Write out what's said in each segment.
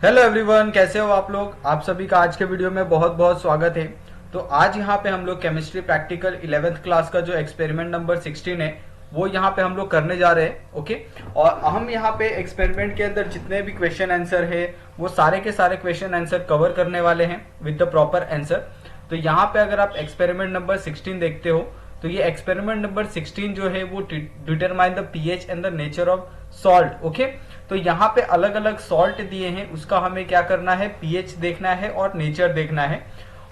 Hello everyone, कैसे हो आप लोग। आप सभी का आज के वीडियो में बहुत बहुत स्वागत है। तो आज यहाँ पे हम लोग केमिस्ट्री प्रैक्टिकल 11th क्लास का जो एक्सपेरिमेंट नंबर 16 है वो यहाँ पे हम लोग करने जा रहे हैं। ओके, और हम यहाँ पे एक्सपेरिमेंट के अंदर जितने भी क्वेश्चन आंसर है वो सारे के सारे क्वेश्चन आंसर कवर करने वाले हैं विद द प्रॉपर आंसर। तो यहाँ पे अगर आप एक्सपेरिमेंट नंबर 16 देखते हो तो ये एक्सपेरिमेंट नंबर 16 जो है वो determine the pH and the nature of salt. Okay, तो यहाँ पे अलग अलग सॉल्ट दिए हैं, उसका हमें क्या करना है, पीएच देखना है और नेचर देखना है।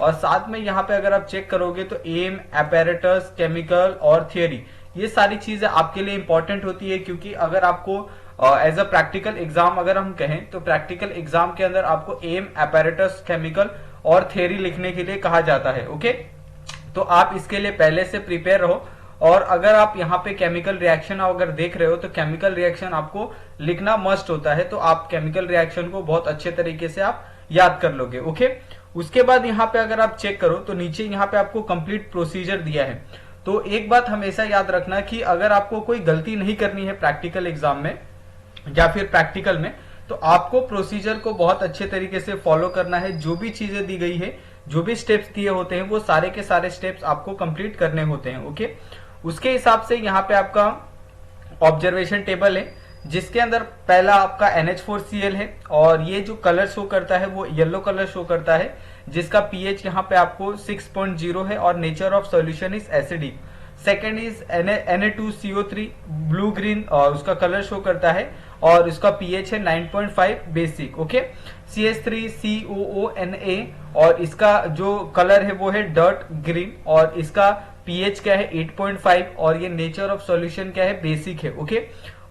और साथ में यहाँ पे अगर आप चेक करोगे तो एम, एपेरेटस, केमिकल और थियोरी, ये सारी चीजें आपके लिए इंपॉर्टेंट होती है, क्योंकि अगर आपको एज अ प्रैक्टिकल एग्जाम अगर हम कहें तो प्रैक्टिकल एग्जाम के अंदर आपको एम, एपेरेटस, केमिकल और थियोरी लिखने के लिए कहा जाता है। ओके, तो आप इसके लिए पहले से प्रिपेयर रहो। और अगर आप यहाँ पे केमिकल रिएक्शन अगर देख रहे हो तो केमिकल रिएक्शन आपको लिखना मस्ट होता है, तो आप केमिकल रिएक्शन को बहुत अच्छे तरीके से आप याद कर लोगे। ओके, उसके बाद यहाँ पे अगर आप चेक करो तो नीचे यहाँ पे आपको कंप्लीट प्रोसीजर दिया है। तो एक बात हमेशा याद रखना कि अगर आपको कोई गलती नहीं करनी है प्रैक्टिकल एग्जाम में या फिर प्रैक्टिकल में, तो आपको प्रोसीजर को बहुत अच्छे तरीके से फॉलो करना है। जो भी चीजें दी गई है, जो भी स्टेप्स दिए होते हैं, वो सारे के सारे स्टेप्स आपको कंप्लीट करने होते हैं। ओके, उसके हिसाब से यहाँ पे आपका ऑब्जर्वेशन टेबल है, जिसके अंदर पहला आपका NH4Cl है और ये जो कलर शो करता है वो येलो कलर शो करता है, जिसका पीएच यहाँ पे आपको 6.0 है और nature of solution is acidic. Second is Na2CO3 blue green और उसका कलर शो करता है और इसका पीएच है 9.5 बेसिक। ओके, CH3COONA और इसका जो कलर है वो है डर्ट ग्रीन और इसका पीएच क्या है 8.5 और ये नेचर ऑफ सॉल्यूशन क्या है, बेसिक है। ओके,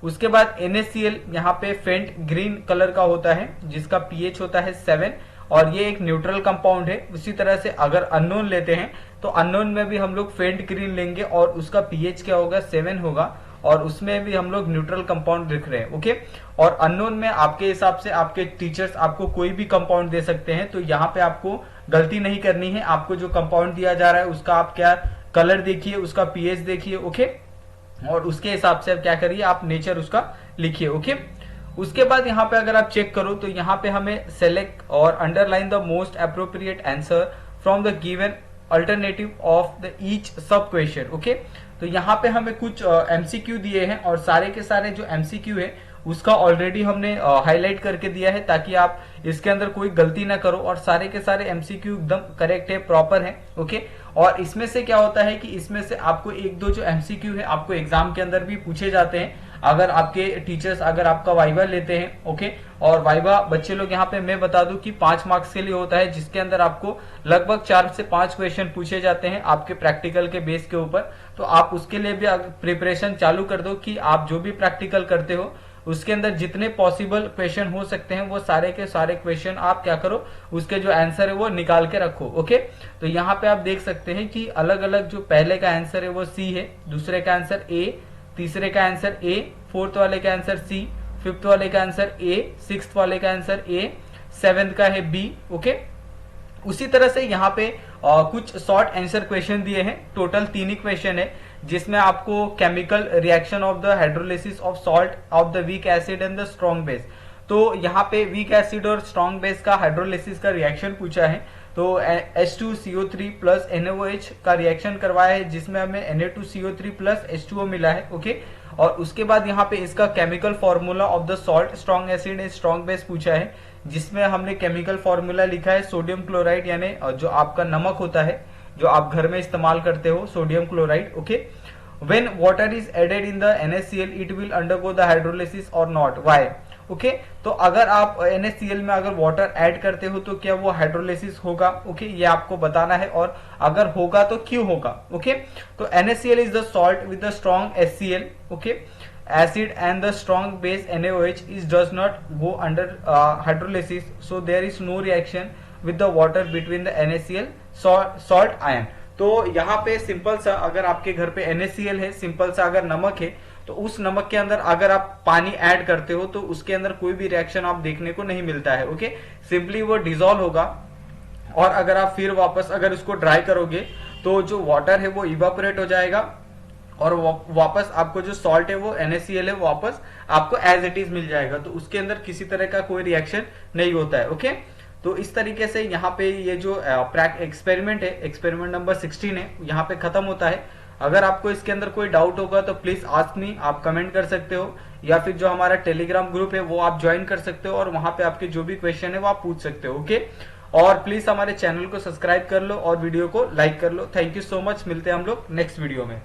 उसके बाद NaCl यहाँ पे फेंट ग्रीन कलर का होता है, जिसका पीएच होता है 7 और ये एक न्यूट्रल कंपाउंड है। उसी तरह से अगर अननोन लेते हैं तो अननोन में भी हम लोग फेंट ग्रीन लेंगे और उसका पीएच क्या होगा, 7 होगा और उसमें भी हम लोग न्यूट्रल कंपाउंड लिख रहे हैं। ओके, और अननोन में आपके हिसाब से आपके टीचर्स आपको कोई भी कंपाउंड दे सकते हैं, तो यहाँ पे आपको गलती नहीं करनी है। आपको जो कंपाउंड दिया जा रहा है उसका आप क्या कलर देखिए, उसका पीएच देखिए। ओके, और उसके हिसाब से आप क्या करिए, आप नेचर उसका लिखिए। ओके, उसके बाद यहाँ पे अगर आप चेक करो तो यहाँ पे हमें सेलेक्ट और underline the most appropriate answer from the given alternative of the each सब क्वेश्चन। ओके, तो यहाँ पे हमें कुछ एमसीक्यू दिए हैं और सारे के सारे जो एमसीक्यू है उसका ऑलरेडी हमने हाईलाइट करके दिया है, ताकि आप इसके अंदर कोई गलती ना करो और सारे के सारे एमसीक्यू एकदम करेक्ट है, प्रॉपर है। ओके, और इसमें से क्या होता है कि इसमें से आपको एक दो जो एमसीक्यू है आपको एग्जाम के अंदर भी पूछे जाते हैं, अगर आपके टीचर्स अगर आपका वाइवा लेते हैं। ओके, और वाइवा बच्चे लोग यहाँ पे मैं बता दूं कि 5 मार्क्स के लिए होता है, जिसके अंदर आपको लगभग 4 से 5 क्वेश्चन पूछे जाते हैं आपके प्रैक्टिकल के बेस के ऊपर। तो आप उसके लिए भी प्रिपरेशन चालू कर दो कि आप जो भी प्रैक्टिकल करते हो उसके अंदर जितने पॉसिबल क्वेश्चन हो सकते हैं वो सारे के सारे क्वेश्चन आप क्या करो, उसके जो आंसर है वो निकाल के रखो। ओके, तो यहाँ पे आप देख सकते हैं कि अलग अलग जो पहले का आंसर है वो सी है, दूसरे का आंसर ए, तीसरे का आंसर ए, फोर्थ वाले का आंसर सी, फिफ्थ वाले का आंसर ए, सिक्स्थ वाले का आंसर ए, सेवेंथ का है बी। ओके, उसी तरह से यहाँ पे कुछ शॉर्ट आंसर क्वेश्चन दिए हैं, टोटल 3 ही क्वेश्चन है, जिसमें आपको chemical reaction of the hydrolysis of salt of the weak acid and the strong base. तो यहाँ पे वीक एसिड और स्ट्रॉन्ग बेस का हाइड्रोलिसिस का रिएक्शन पूछा है, तो H2CO3 प्लस NaOH का रिएक्शन करवाया है, जिसमें हमें Na2CO3 प्लस H2O मिला है। ओके, और उसके बाद यहाँ पे इसका chemical formula of the salt strong acid and strong base पूछा है, जिसमें हमने केमिकल फॉर्मूला लिखा है सोडियम क्लोराइड, यानी जो आपका नमक होता है जो आप घर में इस्तेमाल करते हो, sodium chloride. Okay, when water is added in the NaCl it will undergo the hydrolysis or not, why? Okay, तो अगर आप NaCl में अगर वाटर ऐड करते हो तो क्या वो हाइड्रोलिसिस होगा? ओके, ये आपको बताना है, और अगर होगा तो क्यों होगा? ओके, तो NaCl is the salt with the strong HCl, okay, acid and the strong base NaOH is does not go under hydrolysis, so there is no reaction with the water between the NaCl salt ion। तो यहाँ पे simple सा अगर आपके घर पे NaCl है, simple सा अगर नमक है, तो उस नमक के अंदर अगर आप पानी ऐड करते हो तो उसके अंदर कोई भी रिएक्शन आप देखने को नहीं मिलता है। ओके, सिंपली वो डिजोल्व होगा, और अगर आप फिर वापस अगर उसको ड्राई करोगे तो जो वाटर है वो इवापोरेट हो जाएगा और वापस आपको जो सॉल्ट है वो NaCl है वापस आपको एज इट इज मिल जाएगा। तो उसके अंदर किसी तरह का कोई रिएक्शन नहीं होता है। ओके, तो इस तरीके से यहाँ पे ये जो एक्सपेरिमेंट है, एक्सपेरिमेंट नंबर 16 है, यहाँ पे खत्म होता है। अगर आपको इसके अंदर कोई डाउट होगा तो प्लीज आस्क मी, आप कमेंट कर सकते हो, या फिर जो हमारा टेलीग्राम ग्रुप है वो आप ज्वाइन कर सकते हो और वहां पे आपके जो भी क्वेश्चन है वो आप पूछ सकते हो। ओके, और प्लीज हमारे चैनल को सब्सक्राइब कर लो और वीडियो को लाइक कर लो। थैंक यू सो मच, मिलते हैं हम लोग नेक्स्ट वीडियो में।